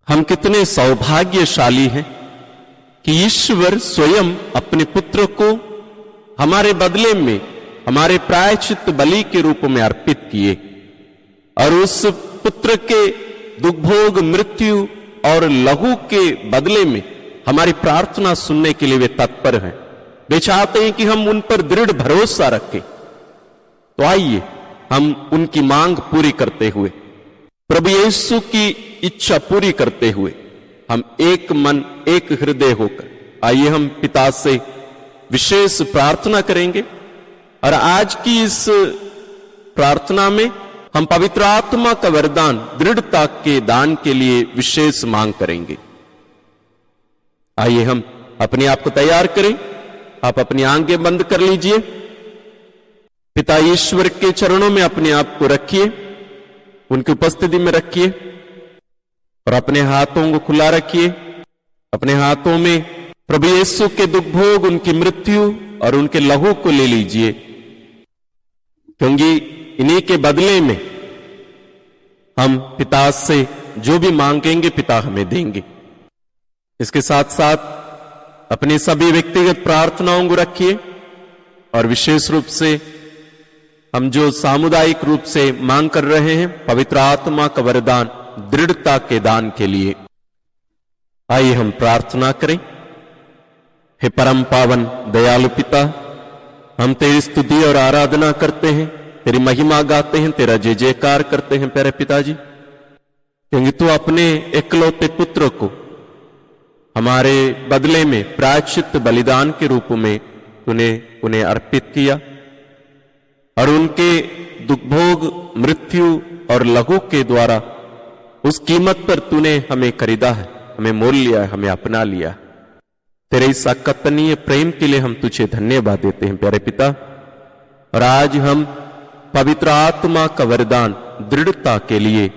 हम कितने सौभाग्यशाली हैं कि ईश्वर स्वयं अपने पुत्र को हमारे बदले में हमारे प्रायश्चित बलि के रूप में अर्पित किए और उस पुत्र के दुखभोग मृत्यु और लहू के बदले में हमारी प्रार्थना सुनने के लिए वे तत्पर हैं। वे चाहते हैं कि हम उन पर दृढ़ भरोसा रखें। तो आइए हम उनकी मांग पूरी करते हुए, प्रभु यीशु की इच्छा पूरी करते हुए, हम एक मन एक हृदय होकर आइए हम पिता से विशेष प्रार्थना करेंगे। और आज की इस प्रार्थना में हम पवित्र आत्मा का वरदान दृढ़ता के दान के लिए विशेष मांग करेंगे। आइए हम अपने आप को तैयार करें। आप अपनी आंखें बंद कर लीजिए। पिता ईश्वर के चरणों में अपने आप को रखिए, उनकी उपस्थिति में रखिए और अपने हाथों को खुला रखिए। अपने हाथों में प्रभु यीशु के दुख भोग, उनकी मृत्यु और उनके लहू को ले लीजिए, क्योंकि इन्हीं के बदले में हम पिता से जो भी मांगेंगे पिता हमें देंगे। इसके साथ साथ अपनी सभी व्यक्तिगत प्रार्थनाओं को रखिए और विशेष रूप से हम जो सामुदायिक रूप से मांग कर रहे हैं पवित्र आत्मा का वरदान दृढ़ता के दान के लिए। आइए हम प्रार्थना करें। हे परम पावन दयालु पिता, हम तेरी स्तुति और आराधना करते हैं, तेरी महिमा गाते हैं, तेरा जय जयकार करते हैं प्यारे पिताजी, क्योंकि तू अपने एकलौते पुत्र को हमारे बदले में प्रायश्चित बलिदान के रूप में तूने उन्हें अर्पित किया और उनके दुखभोग मृत्यु और लहू के द्वारा उस कीमत पर तूने हमें खरीदा है, हमें मोल लिया है, हमें अपना लिया है। तेरे इस अकथनीय प्रेम के लिए हम तुझे धन्यवाद देते हैं प्यारे पिता। और आज हम पवित्र आत्मा का वरदान दृढ़ता के लिए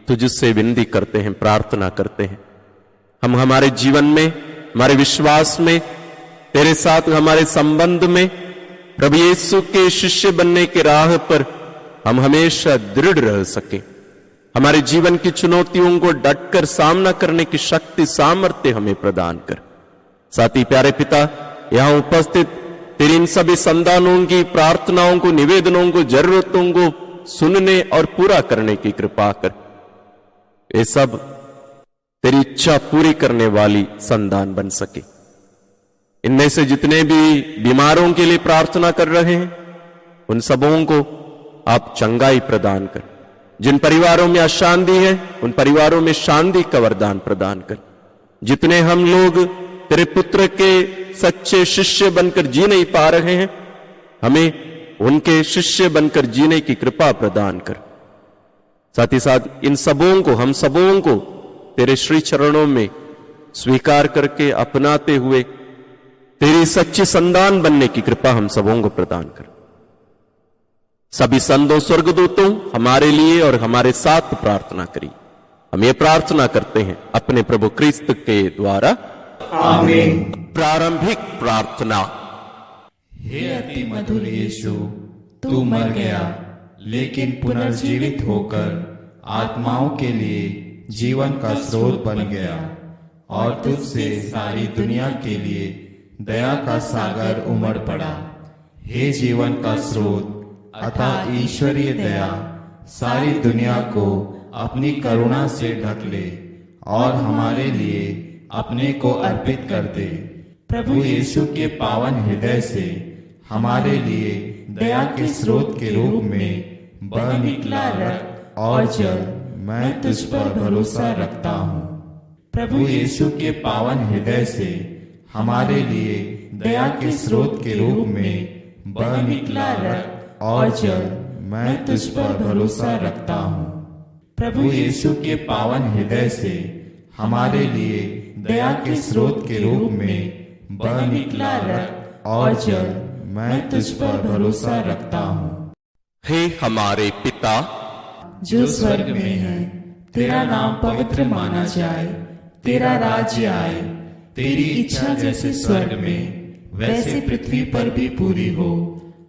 तुझसे विनती करते हैं, प्रार्थना करते हैं। हम हमारे जीवन में, हमारे विश्वास में, तेरे साथ हमारे संबंध में प्रभु यीशु के शिष्य बनने के राह पर हम हमेशा दृढ़ रह सके। हमारे जीवन की चुनौतियों को डटकर सामना करने की शक्ति सामर्थ्य हमें प्रदान कर। साथ ही प्यारे पिता, यहां उपस्थित तेरी इन सभी संतानों की प्रार्थनाओं को, निवेदनों को, जरूरतों को सुनने और पूरा करने की कृपा कर। ये सब तेरी इच्छा पूरी करने वाली संतान बन सके। इनमें से जितने भी बीमारों के लिए प्रार्थना कर रहे हैं उन सबों को आप चंगाई प्रदान कर। जिन परिवारों में अशांति है उन परिवारों में शांति का वरदान प्रदान कर। जितने हम लोग तेरे पुत्र के सच्चे शिष्य बनकर जी नहीं पा रहे हैं, हमें उनके शिष्य बनकर जीने की कृपा प्रदान कर। साथ ही साथ इन सबों को, हम सबों को तेरे श्री चरणों में स्वीकार करके अपनाते हुए तेरी सच्ची संतान बनने की कृपा हम सबों को प्रदान कर। सभी संतों स्वर्गदूतों हमारे लिए और हमारे साथ प्रार्थना करी। हम ये प्रार्थना करते हैं अपने प्रभु क्रिस्त के द्वारा, आमीन। प्रारंभिक प्रार्थना। हे अति मधुर यीशु, तू मर गया लेकिन पुनर्जीवित होकर आत्माओं के लिए जीवन का स्रोत बन गया और तुझसे सारी दुनिया के लिए दया का सागर उमड़ पड़ा। हे जीवन का स्रोत अतः ईश्वरीय दया सारी दुनिया को अपनी करुणा से ढक ले और हमारे लिए अपने को अर्पित कर दे। प्रभु यीशु के पावन हृदय से हमारे लिए दया के स्रोत के रूप में बह निकला रक्त और जल मैं तुझ पर भरोसा रखता हूँ। प्रभु यीशु के पावन हृदय से हमारे लिए दया के स्रोत के रूप में बह निकला रक्त और जल मैं तुझ पर भरोसा रखता हूँ। प्रभु यीशु के पावन हृदय से हमारे लिए दया के स्रोत के रूप में बह निकला रक्त और जल मैं तुझ पर भरोसा रखता हूँ। हे हमारे पिता जो स्वर्ग में है, तेरा नाम पवित्र माना जाए, तेरा राज्य आए, तेरी इच्छा जैसे स्वर्ग में वैसे पृथ्वी पर भी पूरी हो।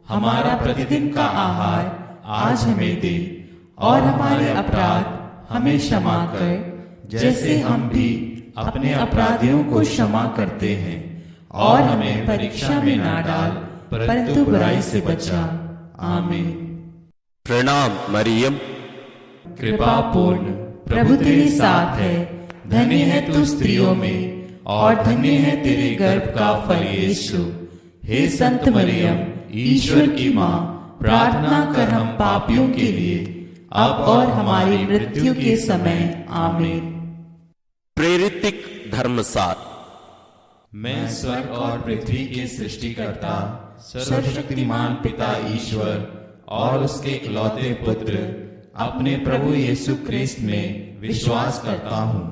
हमारा प्रतिदिन का आहार आज हमें दे और हमारे अपराध हमें क्षमा कर जैसे हम भी अपने अपराधियों को क्षमा करते हैं, और हमें परीक्षा में ना डाल, परंतु बुराई से बचा। आमीन। प्रणाम मरियम, कृपा पूर्ण, प्रभु तेरे साथ है, धन्य है तू स्त्रियों में, और धन्य है तेरे गर्भ का फल यीशु। हे संत मरियम, ईश्वर की माँ, प्रार्थना कर हम पापियों के लिए, अब और हमारी मृत्यु के समय। आमीन। प्रेरितिक धर्मसार। मैं स्वर्ग और पृथ्वी के सृष्टिकर्ता सर्वशक्तिमान पिता ईश्वर और उसके इकलौते पुत्र अपने प्रभु यीशु क्रिस्त में विश्वास करता हूँ,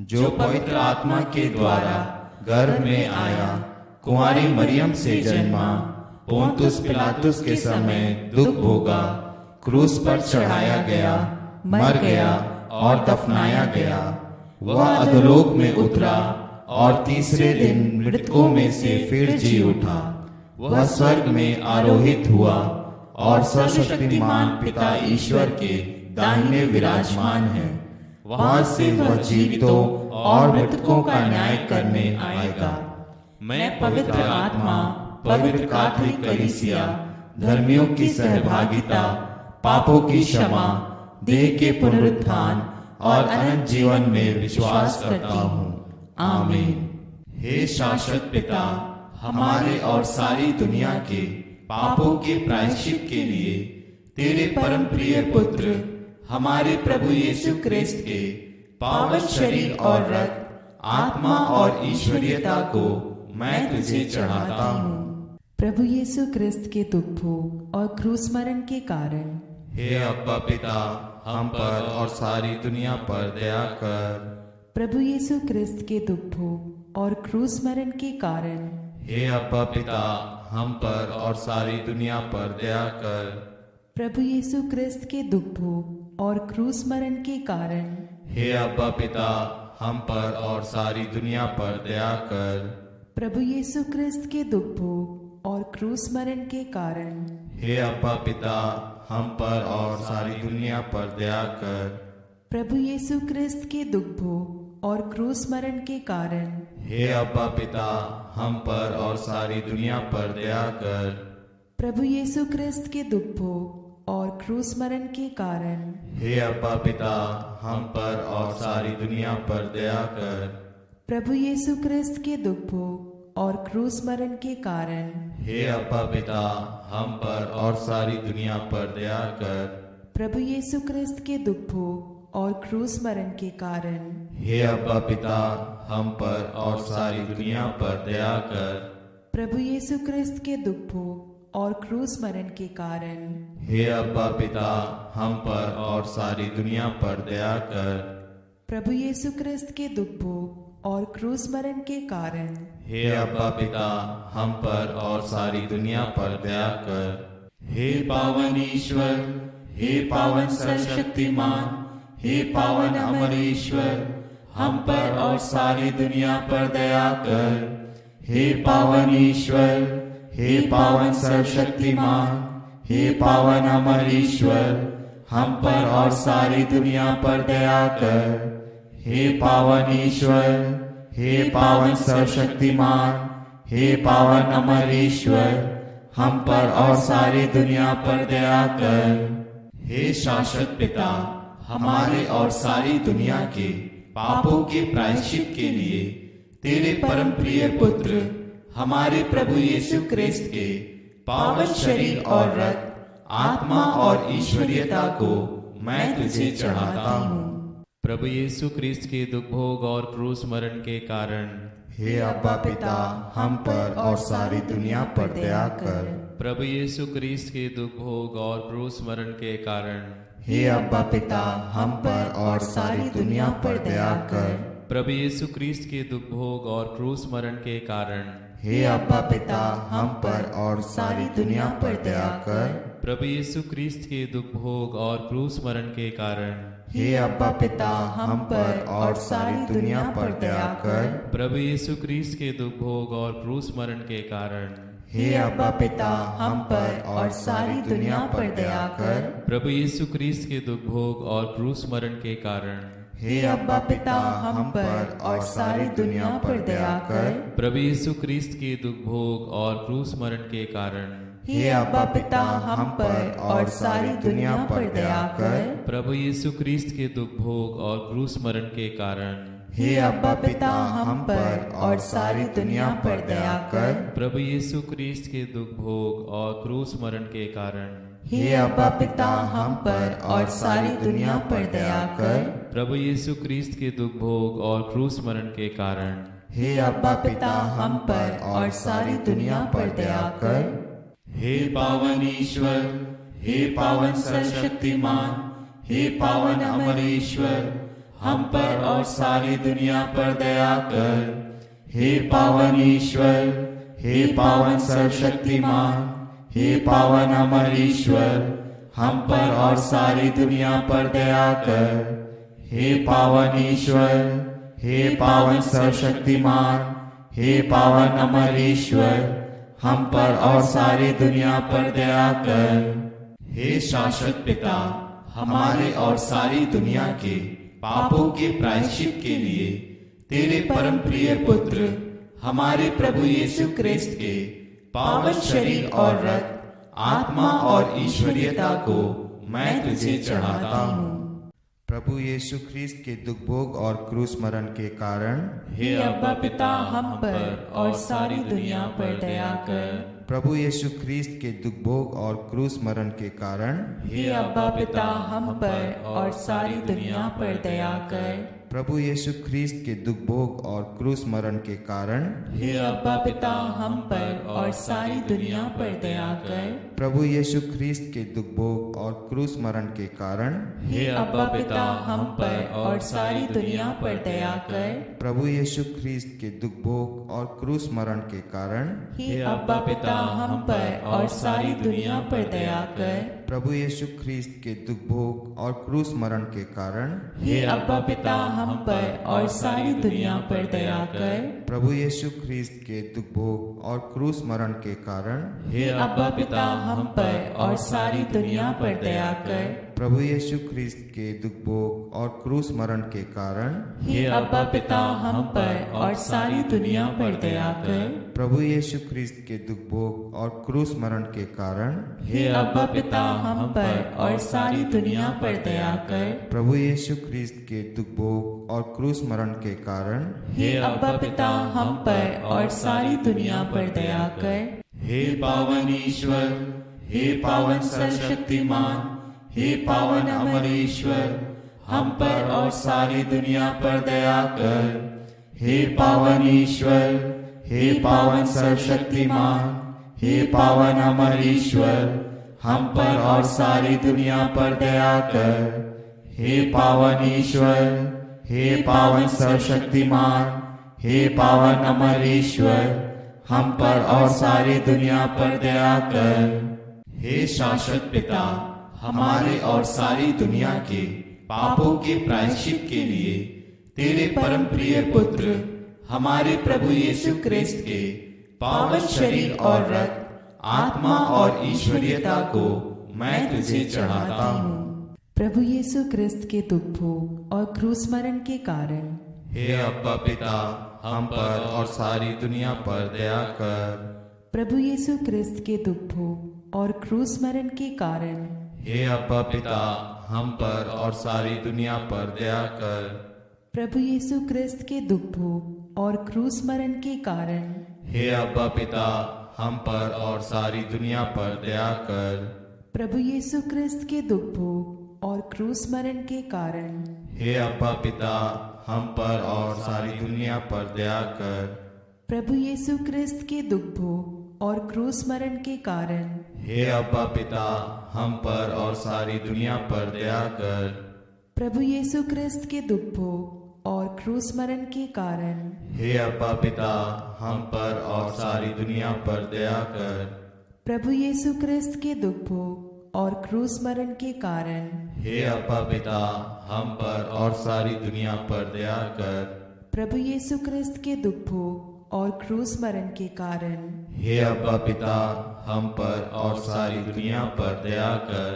जो पवित्र आत्मा के द्वारा गर्भ में आया, कुंवारी मरियम से जन्मा, पोंतुस पिलातुस के समय दुख भोगा, क्रूस पर चढ़ाया गया, मर गया और दफनाया गया। वह अधोलोक में उतरा और तीसरे दिन मृतकों में से फिर जी उठा। वह स्वर्ग में आरोहित हुआ और सर्वशक्तिमान पिता ईश्वर के दाहिने विराजमान है। वहां से वह जीवितों और मृतकों का न्याय करने आएगा। मैं पवित्र आत्मा, पवित्र कैथोलिक कलीसिया, धर्मियों की सहभागिता, पापों की क्षमा, देह के पुनरुत्थान और अनंत जीवन में विश्वास करता हूँ। आमीन। हे शाश्वत पिता, हमारे और सारी दुनिया के पापों के प्रायश्चित के लिए तेरे परम प्रिय पुत्र हमारे प्रभु यीशु क्रिस्त के पावन शरीर और रक्त, आत्मा और ईश्वरीयता को मैं तुझे चढ़ाता हूँ। प्रभु यीशु क्रिस्त के दुख भोग और क्रूस मरण के कारण हे अब्बा पिता, हम पर और सारी दुनिया पर दया कर। प्रभु यीशु क्रिस्त के दुख भोग और क्रूस मरण के कारण हे अब्बा पिता, हम पर और सारी दुनिया पर दया कर। प्रभु यीशु क्रिस्त के दुख भोग और क्रूस मरण के कारण हे अब्बा पिता, हम पर और सारी दुनिया पर दया कर। प्रभु यीशु क्रिस्त के दुख भोग और क्रूस मरण के कारण हे अब्बा पिता, हम पर और सारी दुनिया पर दया कर। प्रभु यीशु क्रिस्त के दुख भोग और क्रूस मरण के कारण हे अब्बा पिता, हम पर और सारी दुनिया पर दया कर। प्रभु यीशु क्रिस्त के दुख भोग और क्रूस मरण के कारण हे अब्बा पिता, हम पर और सारी दुनिया पर दया कर। प्रभु यीशु क्रिस्त के दुख भोग और क्रूस मरण के कारण हे अब्बा पिता, हम पर और सारी दुनिया पर दया कर। प्रभु यीशु क्रिस्त के दुख भोग और क्रूस मरण के कारण हे अब्बा पिता, हम पर और सारी दुनिया पर दया कर। प्रभु यीशु क्रिस्त के दुख भोग और क्रूस मरण के कारण हे अब्बा पिता, हम पर और सारी दुनिया पर दया कर। प्रभु यीशु क्रिस्त के दुख भोग और क्रूस मरण के कारण हे अब्बा पिता, हम पर और सारी दुनिया पर दया कर। हे पावन ईश्वर, हे पावन सर्वशक्तिमान, हे पावन अमर ईश्वर, हम पर और सारी दुनिया पर दया कर। हे पावन ईश्वर, हे पावन सर्वशक्तिमान, हे पावन अमर ईश्वर, हम पर और सारी दुनिया पर दया कर। हे पावन ईश्वर, हे पावन सर्वशक्तिमान, हे पावन अमर ईश्वर, हम पर और सारी दुनिया पर दया कर। हे शाश्वत पिता, हमारे और सारी दुनिया के पापों के प्रायश्चित के लिए तेरे परम प्रिय पुत्र हमारे प्रभु यीशु क्रिस्त के पावन शरीर और रक्त, आत्मा और ईश्वरीयता को मैं तुझे चढ़ाता हूँ। प्रभु यीशु क्रिस्त के दुख भोग और क्रूस मरण के कारण हे अब्बा पिता, हम पर और सारी दुनिया पर दया कर। प्रभु यीशु क्रिस्त के दुख भोग और क्रूस मरण के कारण हे अब्बा पिता, हम पर और सारी दुनिया पर दया कर। प्रभु यीशु क्रिस्त के दुख भोग और क्रूस मरण के कारण हे अब्बा पिता, हम पर और सारी दुनिया पर दया कर। प्रभु यीशु क्रिस्त के दुख भोग और क्रूस मरण के कारण हे अब्बा पिता, हम पर और सारी दुनिया पर दया कर। प्रभु यीशु क्रिस्त के दुख भोग और क्रूस मरण के कारण हे अब्बा पिता, हम पर और सारी दुनिया पर दया कर। प्रभु यीशु क्रिस्त के दुख भोग और क्रूस मरण के कारण हे अब्बा पिता हम पर और सारी दुनिया पर दया कर। प्रभु यीशु ख्रिस्त के दुख भोग और क्रूस मरण के कारण हे अब्बा पिता हम पर और सारी दुनिया पर दया कर। प्रभु यीशु ख्रिस्त के दुख भोग और क्रूस मरण के कारण हे अब्बा पिता हम पर और सारी दुनिया पर दया कर। प्रभु यीशु ख्रिस्त के दुख भोग और क्रूस मरण के कारण हे अब्बा पिता हम पर और सारी दुनिया पर दया कर। प्रभु यीशु ख्रिस्त के दुख भोग और क्रूस मरण के कारण हे अब्बा पिता हम पर और सारी दुनिया पर दया कर। हे पावन ईश्वर, हे पावन सर्वशक्तिमान, हे पावन अमर ईश्वर, हम पर और सारी दुनिया पर दया कर। हे पावन ईश्वर, हे पावन सर्वशक्तिमान, हे पावन अमर ईश्वर, हम पर और सारी दुनिया पर दया कर। हे पावन ईश्वर, हे पावन सर्वशक्तिमान, हे पावन अमर ईश्वर, हम पर और सारी दुनिया पर दया कर। हे शाश्वत पिता, हमारे और सारी दुनिया के पापों के प्रायश्चित के लिए तेरे परम प्रिय पुत्र हमारे प्रभु यीशु ख्रिस्त के पावन शरीर और रक्त, आत्मा और ईश्वरीयता को मैं तुझे चढ़ाता हूँ। प्रभु यीशु ख्रिस्त के दुख भोग और क्रूस मरण के कारण हे अब्बा पिता हम पर और सारी दुनिया पर दया कर। प्रभु यीशु ख्रिस्त के दुख भोग और क्रूस मरण के कारण हे अब्बा पिता हम पर और सारी दुनिया पर दया कर। प्रभु यीशु ख्रिस्त के दुख भोग और क्रूस मरण के कारण हे अब्बा पिता हम पर और सारी दुनिया पर दया कर। प्रभु यीशु ख्रिस्त के दुख भोग और क्रूस मरण के कारण हे अब्बा पिता हम पर और सारी दुनिया पर दया कर। प्रभु यीशु ख्रिस्त के दुख भोग और क्रूस मरण के कारण हे अब्बा पिता हम पर और सारी दुनिया पर दया कर। प्रभु यीशु ख्रिस्त के दुख भोग और क्रूस मरण के कारण हे अब्बा पिता हम पर और सारी दुनिया पर दया कर। प्रभु यीशु ख्रिस्त के दुख भोग और क्रूस मरण के कारण हे अब्बा पिता हम पर और सारी दुनिया पर दया कर। प्रभु यीशु ख्रिस्त के दुख भोग और क्रूस मरण के कारण हे अब्बा पिता हम पर और सारी दुनिया पर दया कर। प्रभु यीशु ख्रिस्त के दुख भोग और क्रूस मरण के कारण हे अब्बा पिता हम पर और सारी दुनिया पर दया कर। प्रभु यीशु ख्रिस्त के दुख भोग और क्रूस मरण के कारण हे अब्बा पिता हम पर और सारी दुनिया पर दया कर। हे पावन ईश्वर, हे पावन सर्वशक्तिमान, हे पावन अमर ईश्वर, हम पर और सारी दुनिया पर दया कर। हे पावन ईश्वर, हे पावन सर्वशक्तिमान, हे पावन अमर ईश्वर, हम पर और सारी दुनिया पर दया कर। हे पावन ईश्वर, हे पावन सर्वशक्तिमान, हे पावन अमर ईश्वर, हम पर और सारी दुनिया पर दया कर। हे शाश्वत पिता, हमारे और सारी दुनिया के पापों के प्रायश्चित के लिए तेरे परम प्रिय पुत्र हमारे प्रभु यीशु ख्रिस्त के पावन शरीर और रक्त, आत्मा और ईश्वरीयता को मैं तुझे चढ़ाता हूँ। प्रभु यीशु ख्रिस्त के दुख भोग और क्रूस मरण के कारण हे अब्बा पिता, हम पर और सारी दुनिया पर दया कर। प्रभु यीशु ख्रिस्त के दुख भोग और क्रूस मरण के कारण हे अब्बा पिता, हम पर और सारी दुनिया पर दया कर। प्रभु यीशु ख्रिस्त के दुख भोग और क्रूस मरण के कारण हे अब्बा पिता, हम पर और सारी दुनिया पर दया कर। प्रभु यीशु ख्रिस्त के दुख भोग और क्रूस मरण के कारण हे अब्बा पिता, हम पर और सारी दुनिया पर दया कर। प्रभु यीशु ख्रिस्त के दुख भोग और क्रूस मरण के कारण हे अब्बा पिता, हम पर और सारी दुनिया पर दया कर। प्रभु यीशु ख्रिस्त के दुख भोग और क्रूस मरण के कारण हे अब्बा पिता, हम पर और सारी दुनिया पर दया कर। प्रभु यीशु ख्रिस्त के दुख भोग और क्रूस मरण के कारण हे अब्बा पिता, हम पर और सारी दुनिया पर दया कर। प्रभु यीशु ख्रिस्त के दुख भोग और क्रूस मरण के कारण हे अब्बा पिता, हम पर और सारी दुनिया पर दया कर।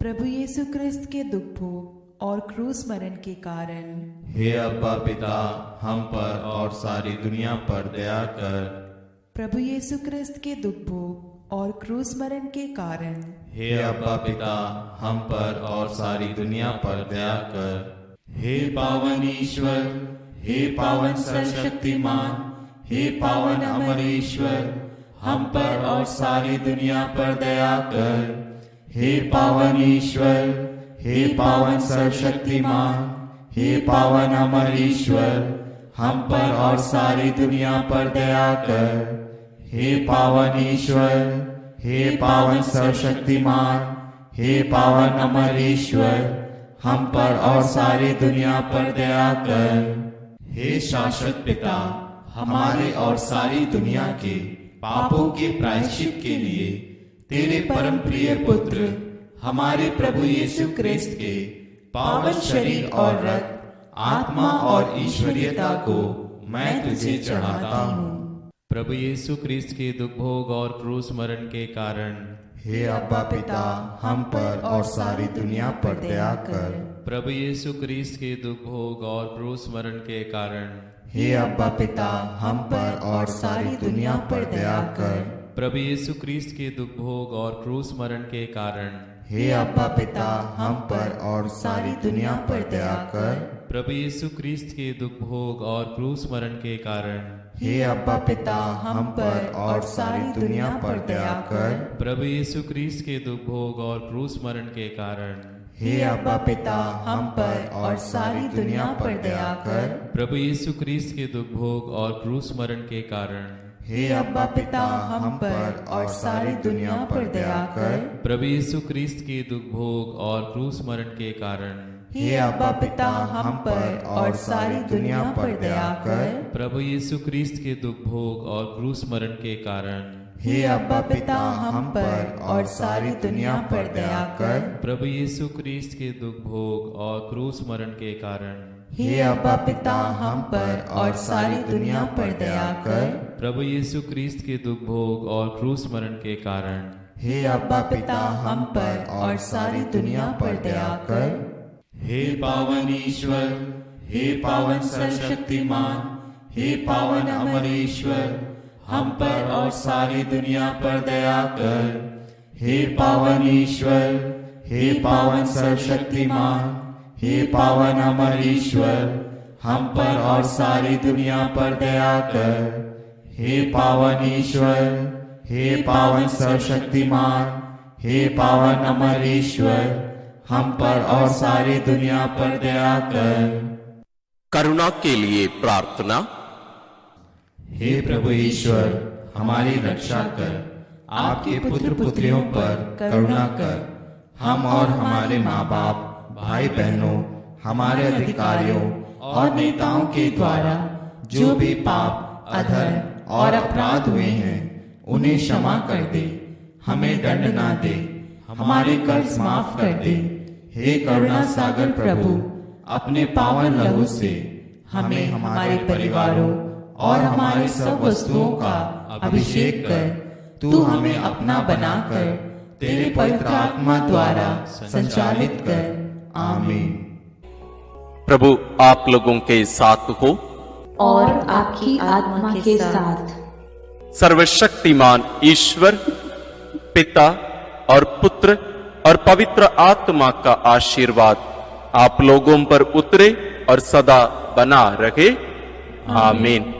प्रभु यीशु ख्रिस्त के दुख भोग और क्रूस मरण के कारण हे अब्बा पिता, हम पर और सारी दुनिया पर दया कर। प्रभु यीशु क्रिस्त के दुख भोग और क्रूस मरण के कारण हे अब्बा पिता, हम पर और सारी दुनिया पर दया कर। हे पावन ईश्वर, हे पावन सर्वशक्तिमान, हे पावन अमर ईश्वर, हम पर और सारी दुनिया पर दया कर। हे पावन ईश्वर, हे पावन सर्वशक्तिमान, हे पावन अमर ईश्वर, हम पर और सारी दुनिया पर दया कर। हे पावन ईश्वर, हे पावन सर्वशक्तिमान, हे पावन अमर ईश्वर, हम पर और सारी दुनिया पर दया कर। हे शाश्वत पिता, हमारे और सारी दुनिया के पापों के प्रायश्चित के लिए तेरे परम प्रिय पुत्र हमारे प्रभु यीशु क्रिस्त के पावन शरीर और रक्त, आत्मा और ईश्वरीयता को मैं तुझे चढ़ाता हूँ। प्रभु यीशु क्रिस्त के दुख भोग और क्रूस मरण के कारण हे अब्बा पिता, हम पर और सारी दुनिया पर दया कर। प्रभु यीशु क्रिस्त के दुख भोग और क्रूस मरण के कारण हे अब्बा पिता, हम पर और सारी दुनिया पर दया कर। प्रभु यीशु क्रिस्त के दुख भोग और क्रूस मरण के कारण हे अब्बा पिता, हम पर और सारी दुनिया पर दया कर। प्रभु यीशु क्रिस्त के दुख भोग और क्रूस मरण के कारण हे अब्बा पिता, हम पर और सारी दुनिया पर दया कर। प्रभु यीशु क्रिस्त के दुख भोग और क्रूस मरण के कारण हे अब्बा पिता, हम पर और सारी दुनिया पर दया कर। प्रभु यीशु क्रिस्त के दुख भोग और क्रूस मरण के कारण हे अब्बा पिता, हम पर और सारी दुनिया पर दया कर। प्रभु यीशु क्रिस्त के दुख भोग और क्रूस मरण के कारण हे अब्बा पिता, हम पर और सारी दुनिया पर दया कर। प्रभु यीशु क्रिस्त के दुख भोग और क्रूस मरण के कारण हे अब्बा पिता, हम पर और सारी दुनिया पर दया कर। प्रभु यीशु क्रिस्त के दुख भोग और क्रूस मरण के कारण हे अब्बा पिता, हम पर और सारी दुनिया पर दया कर। प्रभु यीशु क्रिस्त के दुख भोग और क्रूस मरण के कारण हे अब्बा पिता, हम पर और सारी दुनिया पर दया कर। हे पावन ईश्वर, हे पावन सर्वशक्तिमान, हे पावन अमर ईश्वर, हम पर और सारी दुनिया पर दया कर। हे पावन ईश्वर, हे पावन सर्वशक्तिमान, हे पावन अमर ईश्वर, हम पर और सारी दुनिया पर दया कर। हे पावन ईश्वर, हे पावन सर्वशक्तिमान, हे पावन अमर ईश्वर, हम पर और सारी दुनिया पर दया कर। करुणा के लिए प्रार्थना। हे प्रभु ईश्वर, हमारी रक्षा कर। आपके पुत्र पुत्रियों पर करुणा कर। हम और हमारे माँ बाप, भाई बहनों, हमारे अधिकारियों और नेताओं के द्वारा जो भी पाप, अधर्म और अपराध हुए हैं, उन्हें क्षमा कर दे। हमें दंड ना दे, हमारे कर्ज माफ कर दे। हे करुणा सागर प्रभु, अपने पावन लहू से हमें, हमारे परिवारों और हमारी सब वस्तुओं का अभिषेक कर। तू हमें अपना बनाकर तेरे पवित्र आत्मा द्वारा संचालित कर। आमीन। प्रभु आप लोगों के साथ हो और आपकी आत्मा के साथ। सर्वशक्तिमान ईश्वर पिता और पुत्र और पवित्र आत्मा का आशीर्वाद आप लोगों पर उतरे और सदा बना रहे। आमीन।